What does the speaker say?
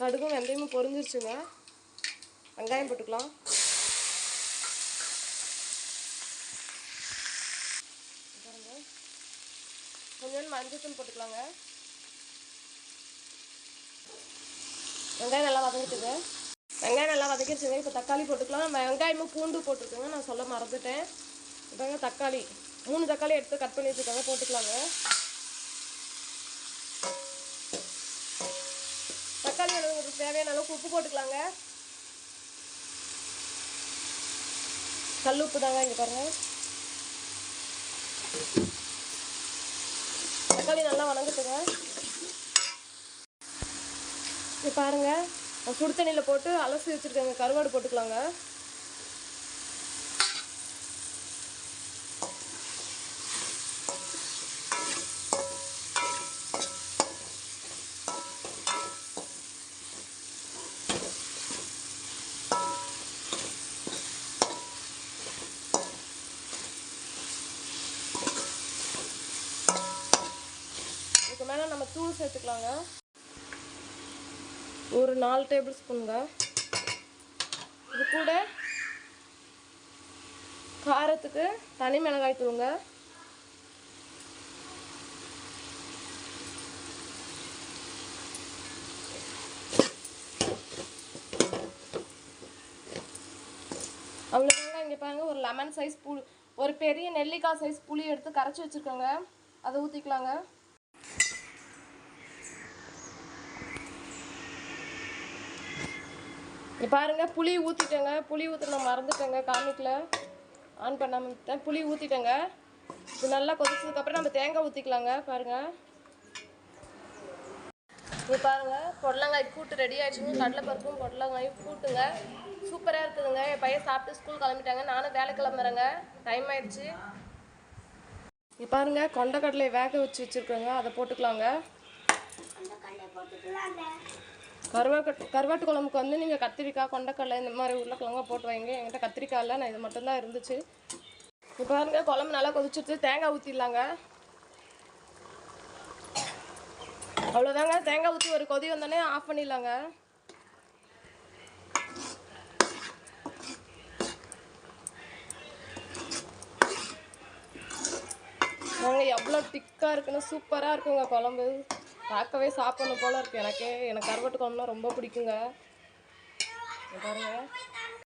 கடுகும் வெந்தயமும் பொரிஞ்சிருச்சுங்க. வெங்காயம் போட்டுக்கலாம். கொஞ்சம் மஞ்சத்தூள் போட்டுக்கலாங்க. வெங்காயம் நல்லா வதங்கிட்டுங்க. வெங்காயம் நல்லா வதக்கிடுச்சுங்க. இப்போ தக்காளி போட்டுக்கலாம். நம்ம வெங்காயமும் பூண்டு போட்டிருக்கோங்க, நான் சொல்ல மறந்துட்டேன். இதாங்க தக்காளி 3 தக்காளி எடுத்து கட் பண்ணி வச்சுருக்காங்க, போட்டுக்கலாங்க. தக்காளி அளவுக்கு தேவையான அளவுக்கு உப்பு போட்டுக்கலாங்க. கல் உப்பு தாங்க இங்கே பாருங்கள். தக்காளி நல்லா வதங்கட்டுங்க. இப்போ பாருங்கள், சுடு தண்ணியில் போட்டு அலசி வச்சுருக்கேங்க. கருவாடு போட்டுக்கலாங்க. இதுக்கு மேலே நம்ம தூள் சேர்த்துக்கலாங்க. ஒரு 4 டேபிள் ஸ்பூனுங்க. இது கூட காரத்துக்கு தனி மிளகாய் தூளுங்க. அவ்வளோதாங்க. இங்கே பாருங்கள், ஒரு லெமன் சைஸ் புளி, ஒரு பெரிய நெல்லிக்காய் சைஸ் புளி எடுத்து கரைச்சி வச்சுருக்கோங்க. அதை ஊற்றிக்கலாங்க. இங்கே பாருங்கள், புளி ஊற்றிட்டேங்க. புளி ஊற்றின மறந்துட்டேங்க, காமிக்கல, ஆன் பண்ணாமல் புளி ஊற்றிட்டேங்க. இது நல்லா கொதிச்சதுக்கப்புறம் நம்ம தேங்காய் ஊற்றிக்கலாங்க. பாருங்கள், இது பாருங்கள், பொடலங்காய் கூட்டு ரெடி ஆகிடுச்சுங்க. கடலைப்பருப்பும் பொடலங்காயும் கூட்டுங்க, சூப்பராக இருக்குதுங்க. என் பையன் சாப்பிட்டு ஸ்கூல் கிளம்பிட்டாங்க, நானும் வேலை கிளம்புறேங்க, டைம் ஆயிடுச்சு. இது பாருங்கள், கொண்டக்கடலை வேக வச்சு வச்சுருக்கோங்க, அதை போட்டுக்கலாங்க. கருவாட்டு குழம்புக்கு வந்து நீங்கள் கத்திரிக்காய், கொண்டக்கடலை இந்த மாதிரி உருளைக்கிழங்கா போட்டு வைங்க. என்கிட்ட கத்திரிக்காய் இல்லை, நான் இது மட்டும்தான் இருந்துச்சு. இப்போ பாருங்க, குழம்பு நல்லா கொதிச்சிட்டு தேங்காய் ஊற்றிடலாங்க. அவ்வளோதாங்க, தேங்காய் ஊற்றி ஒரு கொதி வந்தோடனே ஆஃப் பண்ணிடலாங்க. நாங்கள் எவ்வளோ திக்காக இருக்குன்னு சூப்பராக இருக்குங்க குழம்பு. பார்க்கவே சாப்பிடணும் போல இருக்குது. எனக்கு கருவாட்டு குழம்புனா ரொம்ப பிடிக்குங்க. பாருங்க,